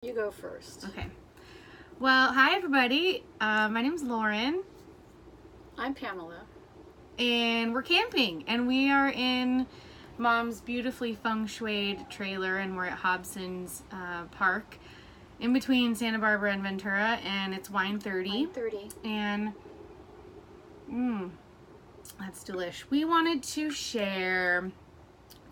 You go first. Okay. Well, hi everybody. My name's Lauren. I'm Pamela. And we're camping. And we are in Mom's beautifully feng shuied trailer. And we're at Hobson's Park in between Santa Barbara and Ventura. And it's wine 30. Wine 30. And, that's delish. We wanted to share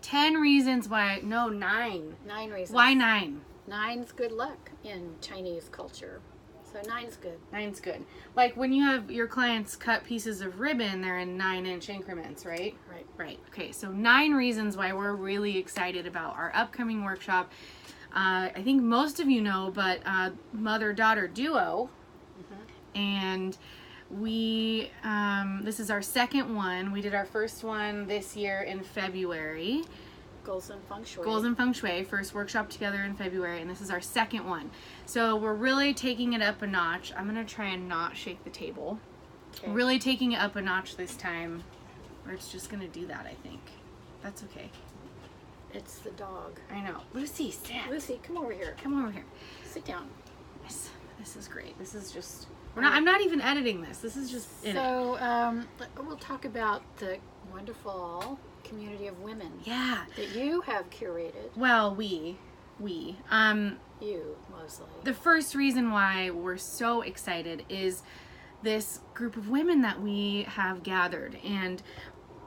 10 reasons why, no, 9. 9 reasons. Why 9? 9's good luck in Chinese culture. So 9's good. 9's good. Like when you have your clients cut pieces of ribbon, they're in 9-inch increments, right? Right. Right. Okay, so 9 reasons why we're really excited about our upcoming workshop. I think most of you know, but mother-daughter duo. And we, this is our second one. We did our first one this year in February. Goals in Feng Shui. Goals in Feng Shui, first workshop together in February, and this is our second one. So we're really taking it up a notch. I'm going to try and not shake the table. Okay. Really taking it up a notch this time, or it's just going to do that, I think. That's okay. It's the dog. I know. Lucy, sit. Lucy, come over here. Come over here. Sit down. This is great. This is just... I'm not even editing this. This is just in it. So, we'll talk about the wonderful community of women. Yeah. That you have curated. Well, we. You, mostly. The first reason why we're so excited is this group of women that we have gathered. And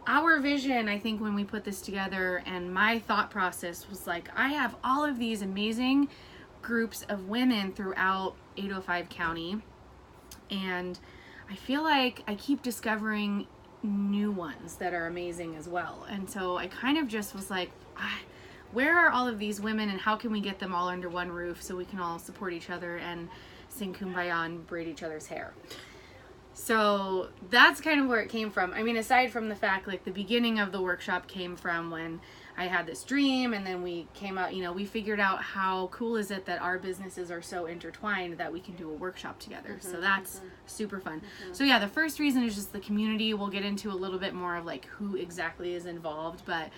our vision, I think, when we put this together, and my thought process was like, I have all of these amazing groups of women throughout 805 County. And I feel like I keep discovering new ones that are amazing as well. And so I kind of just was like, where are all of these women and how can we get them all under one roof so we can all support each other and sing Kumbaya and braid each other's hair? So that's kind of where it came from. I mean, aside from the fact, like, the beginning of the workshop came from when I had this dream, and then we came out, we figured out how cool is it that our businesses are so intertwined that we can do a workshop together. So that's super fun. So yeah, the first reason is just the community. We'll get into a little bit more of like who exactly is involved, but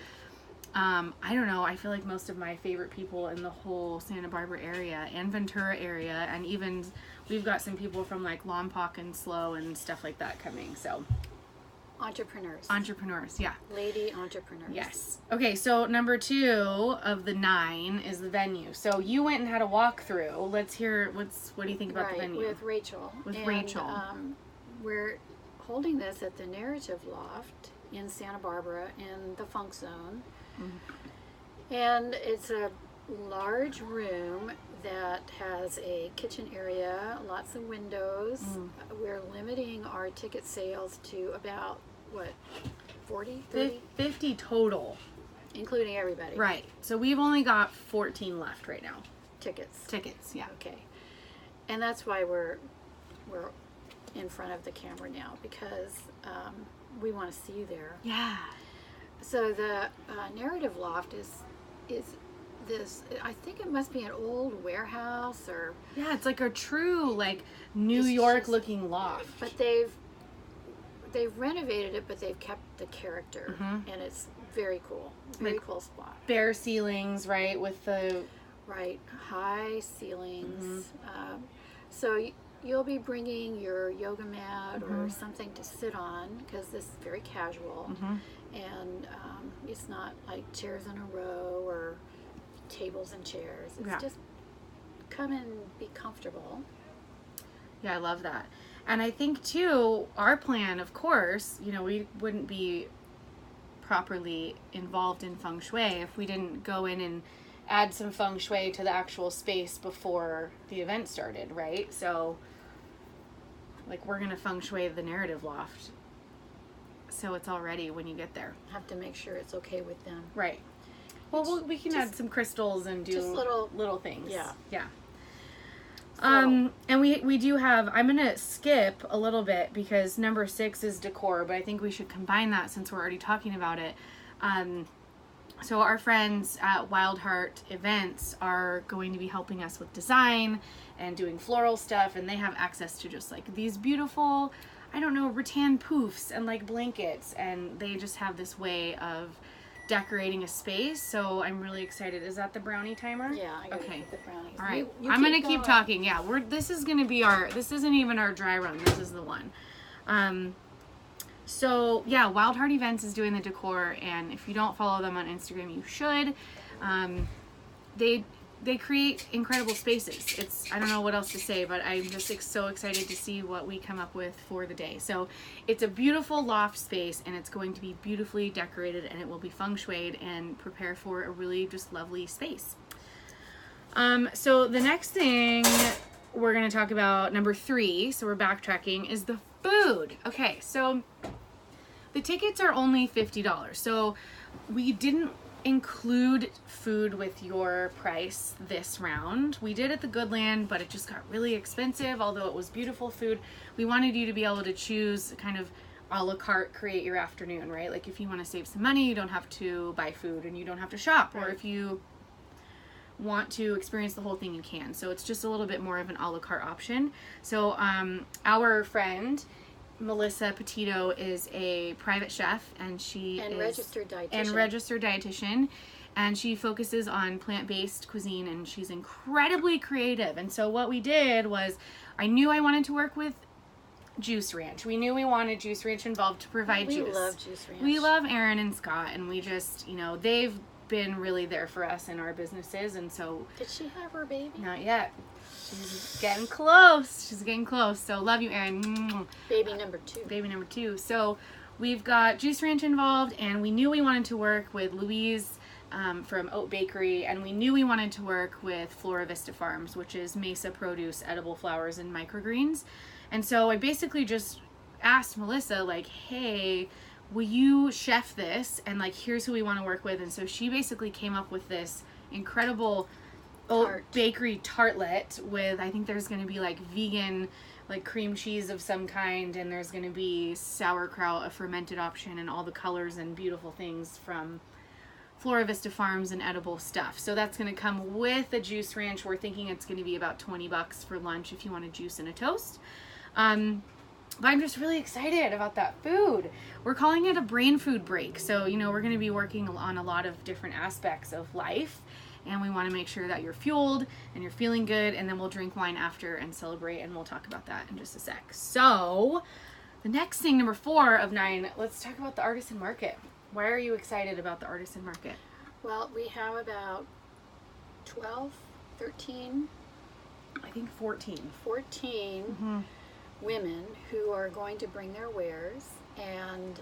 I don't know. I feel like most of my favorite people in the whole Santa Barbara area and Ventura area, and even we've got some people from like Lompoc and Slow and stuff like that coming. So entrepreneurs, yeah. Lady entrepreneurs. Yes. Okay, so number 2 of the 9 is the venue. So you went and had a walkthrough. Let's hear what do you think about the venue? With Rachel. Rachel. We're holding this at the Narrative Loft in Santa Barbara in the Funk Zone. And it's a large room that has a kitchen area, lots of windows. We're limiting our ticket sales to about, 40, 30? 50 total. Including everybody. Right. So we've only got 14 left right now. Tickets, yeah. Okay. And that's why we're in front of the camera now, because we want to see you there. Yeah. So the Narrative Loft is this, I think it must be an old warehouse or... Yeah, it's like a true, like, New York looking loft. But they've renovated it, but they've kept the character. And it's very cool. Very cool spot. Bare ceilings, right, with the... Right, high ceilings. So you'll be bringing your yoga mat or something to sit on, because this is very casual. And it's not like chairs in a row or tables and chairs. It's just come and be comfortable. Yeah, I love that. And I think too, our plan, of course, we wouldn't be properly involved in feng shui if we didn't go in and add some feng shui to the actual space before the event started, right? So, like, we're going to feng shui the Narrative Loft so it's all ready when you get there. Have to make sure it's okay with them. Right. Well, we can add some crystals and do just little things. Yeah. Yeah. So, and we do have, I'm going to skip a little bit because number 6 is decor, but I think we should combine that since we're already talking about it. So our friends at Wild Heart Events are going to be helping us with design and doing floral stuff, and they have access to just like these beautiful, rattan poofs and like blankets, and they just have this way of decorating a space. So I'm really excited. Is that the brownie timer? Yeah, I gotta okay. get the brownies. All right. You I'm going to going. keep talking. Yeah, this is going to be this isn't even our dry run. This is the one. So yeah, Wild Heart Events is doing the decor, and if you don't follow them on Instagram, you should. They create incredible spaces. I don't know what else to say, but I'm just so excited to see what we come up with for the day. So it's a beautiful loft space, and it's going to be beautifully decorated, and it will be feng shuied and prepare for a really just lovely space. So the next thing we're going to talk about, number 3, so we're backtracking, is the food. Okay, so the tickets are only $50. So we didn't include food with your price this round. We did at the Goodland, but it just got really expensive. Although it was beautiful food, we wanted you to be able to choose kind of a la carte, create your afternoon, right? Like if you want to save some money, you don't have to buy food and you don't have to shop. Right. Or if you want to experience the whole thing, you can. So it's just a little bit more of an a la carte option. So our friend Melissa Petito is a private chef, and she is registered dietitian. And registered dietitian, and she focuses on plant-based cuisine, and she's incredibly creative. And so what we did was, I knew I wanted to work with Juice Ranch. We knew we wanted Juice Ranch involved to provide juice. We love Juice Ranch. We love Aaron and Scott, and we just, they've been really there for us in our businesses. And so, did she have her baby? Not yet. She's getting close. So love you, Erin. Baby number 2. Baby number 2. So we've got Juice Ranch involved, and we knew we wanted to work with Louise from Oat Bakery, and we knew we wanted to work with Flora Vista Farms, which is Mesa Produce, edible flowers, and microgreens. And so I basically just asked Melissa, like, hey, will you chef this? And like, here's who we want to work with. And so she basically came up with this incredible Oat Bakery tartlet with, I think there's going to be like vegan, like cream cheese of some kind, and there's going to be sauerkraut, a fermented option, and all the colors and beautiful things from Flora Vista Farms and edible stuff. So that's going to come with a Juice Ranch. We're thinking it's going to be about $20 for lunch if you want a juice and a toast. But I'm just really excited about that food. We're calling it a brain food break. So, we're going to be working on a lot of different aspects of life. And we want to make sure that you're fueled and you're feeling good. And then we'll drink wine after and celebrate. And we'll talk about that in just a sec. So the next thing, number 4 of 9, let's talk about the Artisan Market. Why are you excited about the Artisan Market? Well, we have about 12, 13, I think 14. 14 women who are going to bring their wares. And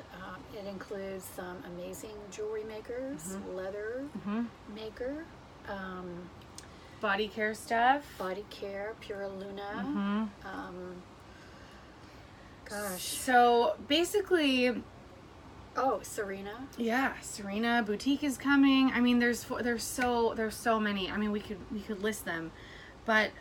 it includes some amazing jewelry makers, leather maker, body care stuff, body care, Pura Luna. So basically, Serena. Yeah, Serena Boutique is coming. I mean, there's so many. I mean, we could list them, but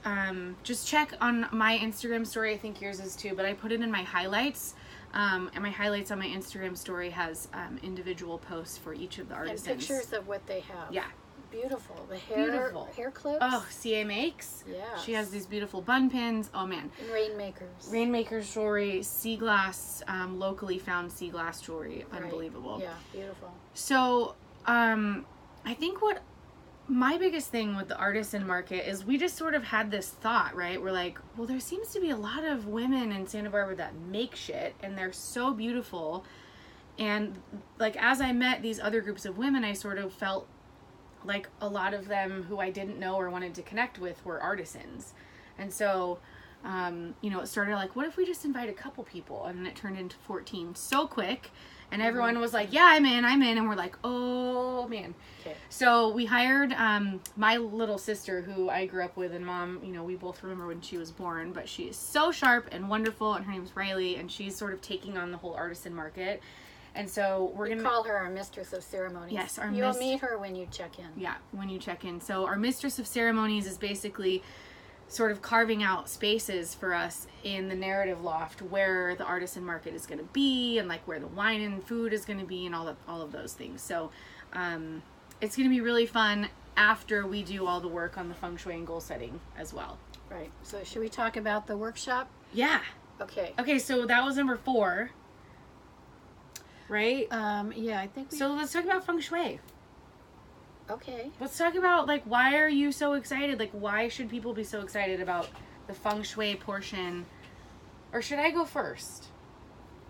just check on my Instagram story. I think yours is too, but I put it in my highlights. And my highlights on my Instagram story has individual posts for each of the artisans. And pictures of what they have. Yeah. Beautiful. The hair clips. Oh, CA makes. Yeah. She has these beautiful bun pins. Oh, man. And rainmakers. Rainmakers jewelry, sea glass, locally found sea glass jewelry. Right. Unbelievable. Yeah, beautiful. So, I think what my biggest thing with the Artisan Market is we just sort of had this thought, right? We're like, well, there seems to be a lot of women in Santa Barbara that make shit, and they're so beautiful. And like, as I met these other groups of women, I sort of felt like a lot of them who I didn't know or wanted to connect with were artisans. And so, it started like, what if we just invite a couple people? And then it turned into 14 so quick. And everyone was like, yeah, I'm in. And we're like, oh, man. Okay. So we hired my little sister who I grew up with, and Mom, we both remember when she was born. But she is so sharp and wonderful, and her name's Riley, and she's sort of taking on the whole Artisan Market. And so we're going to call her our Mistress of Ceremonies. Yes. You'll meet her when you check in. Yeah, when you check in. So our Mistress of Ceremonies is basically sort of carving out spaces for us in the narrative loft where the Artisan Market is going to be, and like where the wine and food is going to be, and all of those things. So it's going to be really fun after we do all the work on the feng shui and goal setting as well. Right. So should we talk about the workshop? Yeah. Okay. So that was number 4. right? Yeah, I think we. So let's talk about Feng Shui. Okay. Let's talk about, like, why are you so excited? Like, why should people be so excited about the Feng Shui portion? Or should I go first?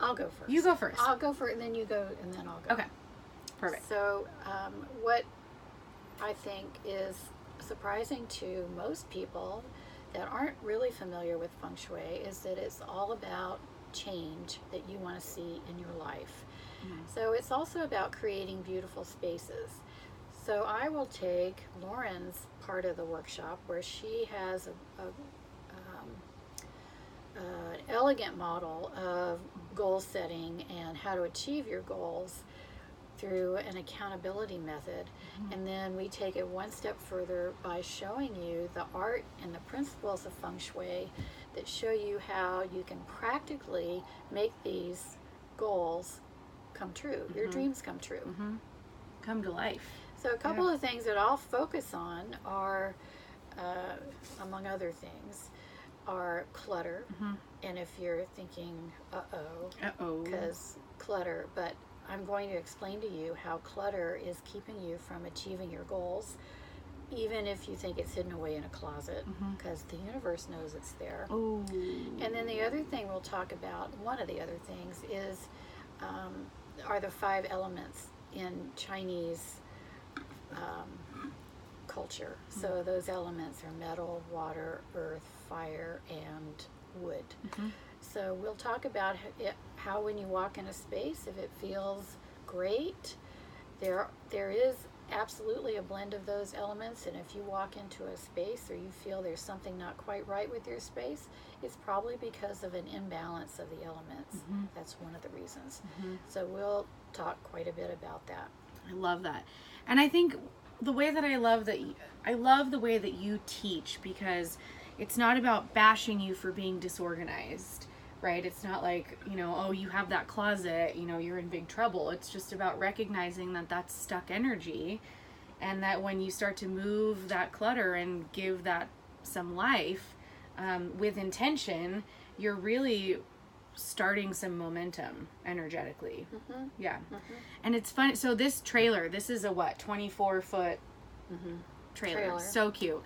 I'll go first. You go first. I'll go first, and then you go, and then I'll go. Okay. Perfect. So, what I think is surprising to most people that aren't really familiar with Feng Shui is that it's all about change that you want to see in your life. So it's also about creating beautiful spaces. So I will take Lauren's part of the workshop where she has an elegant model of goal setting and how to achieve your goals through an accountability method. And then we take it one step further by showing you the art and the principles of Feng Shui that show you how you can practically make these goals come true, your dreams come true. Come to life. So a couple of things that I'll focus on are, among other things, are clutter. And if you're thinking, because clutter, but I'm going to explain to you how clutter is keeping you from achieving your goals, even if you think it's hidden away in a closet, because the universe knows it's there. And then the other thing we'll talk about, one of the other things is, are the 5 elements in Chinese culture. So those elements are metal, water, earth, fire, and wood. So we'll talk about how when you walk in a space, if it feels great, there is absolutely a blend of those elements, and if you walk into a space or you feel there's something not quite right with your space, it's probably because of an imbalance of the elements. That's one of the reasons. So we'll talk quite a bit about that. I love that. And I think the way that I love the way that you teach, because it's not about bashing you for being disorganized, right? It's not like, oh, you have that closet, you're in big trouble. It's just about recognizing that that's stuck energy, and that when you start to move that clutter and give that some life with intention, you're really starting some momentum energetically. And it's fun. So this trailer, this is a 24-foot trailer. So cute.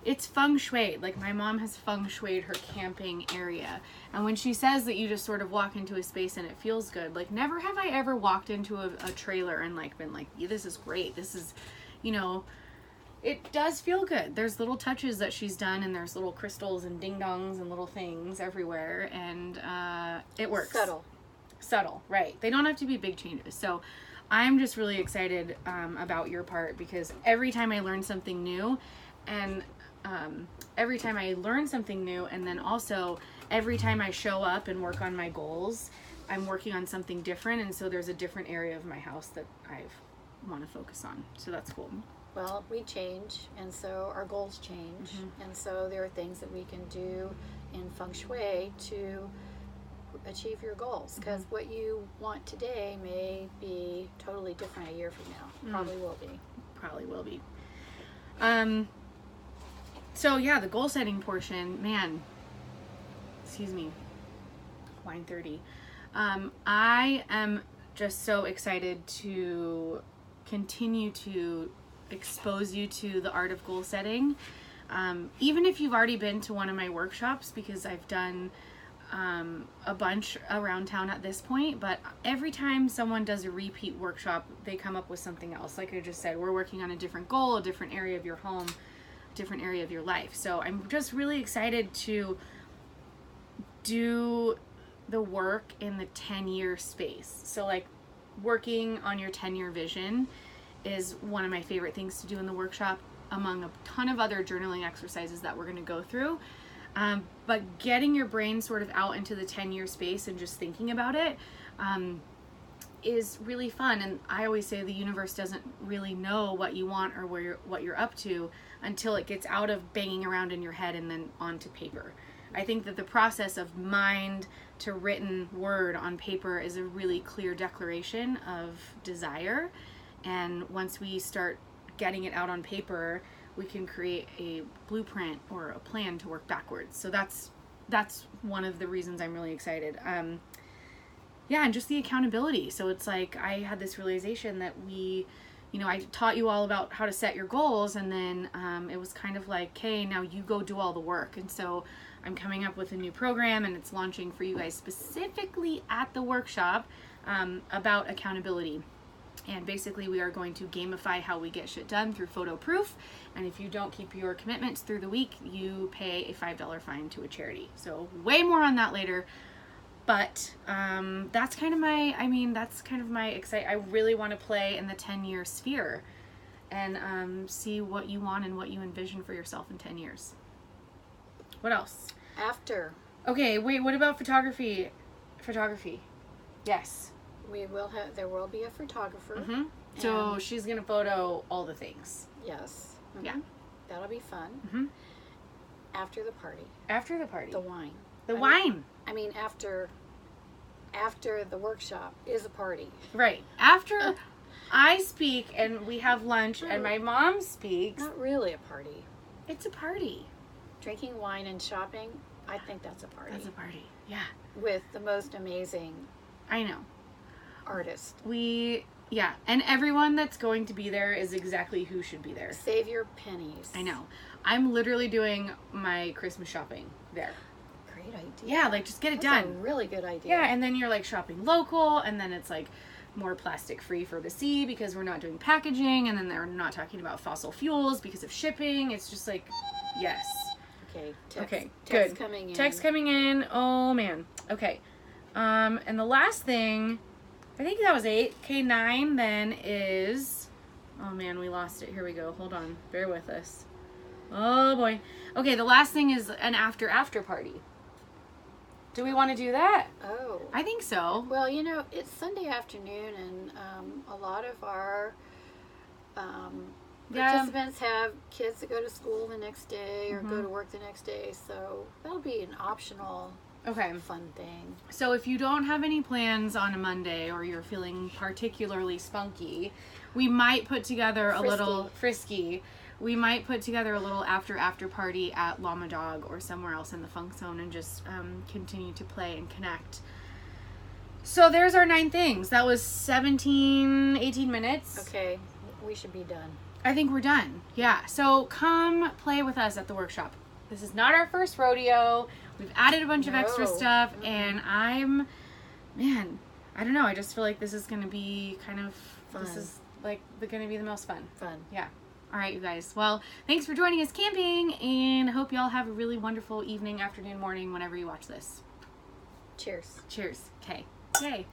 It's Feng Shui. Like, my mom has Feng Shui'd her camping area. And when she says that you just sort of walk into a space and it feels good, like, never have I ever walked into a trailer and, like, been like, yeah, this is great. This is, it does feel good. There's little touches that she's done, and there's little crystals and ding-dongs and little things everywhere. And it works. Subtle, right. They don't have to be big changes. So I'm just really excited about your part, because every time I learn something new, and then also every time I show up and work on my goals, I'm working on something different, and so there's a different area of my house that I want to focus on. So that's cool. Well, we change, and so our goals change, and so there are things that we can do in Feng Shui to achieve your goals, because what you want today may be totally different a year from now. Probably will be. So yeah, the goal setting portion, man, excuse me, wine 30. I am just so excited to continue to expose you to the art of goal setting. Even if you've already been to one of my workshops, because I've done a bunch around town at this point, but every time someone does a repeat workshop, they come up with something else. Like I just said, we're working on a different goal, a different area of your home, different area of your life. So I'm just really excited to do the work in the 10-year space. So, like, working on your 10-year vision is one of my favorite things to do in the workshop, among a ton of other journaling exercises that we're going to go through. But getting your brain sort of out into the 10-year space and just thinking about it is really fun. And I always say the universe doesn't really know what you want or what you're up to until it gets out of banging around in your head and then onto paper. I think that the process of mind to written word on paper is a really clear declaration of desire. And once we start getting it out on paper, we can create a blueprint or a plan to work backwards. So that's one of the reasons I'm really excited. yeah, and just the accountability. So it's like I had this realization that I taught you all about how to set your goals, and then it was kind of like, okay, now you go do all the work. And so I'm coming up with a new program, and it's launching for you guys specifically at the workshop about accountability. And basically we are going to gamify how we get shit done through photo proof. And if you don't keep your commitments through the week, you pay a $5 fine to a charity. So way more on that later. But that's kind of my I really want to play in the 10-year sphere and see what you want and what you envision for yourself in 10 years. What else? After. Okay, wait, what about photography? Yes. There will be a photographer. Mm-hmm. So she's going to photo all the things. Yes. Mm-hmm. Yeah. That'll be fun. Mm-hmm. After the party. After the party. The wine. Wine. After the workshop is a party. Right. After I speak and we have lunch and my mom speaks. Not really a party. It's a party. Drinking wine and shopping, I think that's a party. That's a party. Yeah. With the most amazing I know. artist. And everyone that's going to be there is exactly who should be there. Save your pennies. I know. I'm literally doing my Christmas shopping there. Great idea. Yeah, like just get it That's done. a really good idea. Yeah, and then you're like shopping local, and then it's like more plastic free for the sea because we're not doing packaging, and then they're not talking about fossil fuels because of shipping. It's just like, yes. Okay. Okay, text good. coming in. Text coming in. Oh man. Okay. And the last thing, I think that was 8. Okay, 9 then is, oh man, we lost it. Here we go. Hold on. Bear with us. Oh boy. Okay, the last thing is an after party. Do we want to do that? Oh. I think so. Well, it's Sunday afternoon, and a lot of our participants have kids that go to school the next day or go to work the next day, so that'll be an optional fun thing. So if you don't have any plans on a Monday or you're feeling particularly spunky, we might put together a little frisky. We might put together a little after party at Llama Dog or somewhere else in the Feng Zone and just continue to play and connect. So there's our 9 things. That was 18 minutes. Okay, we should be done. I think we're done. Yeah. So come play with us at the workshop. This is not our first rodeo. We've added a bunch of extra stuff, and I don't know. I just feel like this is going to be kind of fun. This is like going to be the most fun. Yeah. All right, you guys. Well, thanks for joining us camping, and hope y'all have a really wonderful evening, afternoon, morning, whenever you watch this. Cheers. Cheers. Okay. Yay.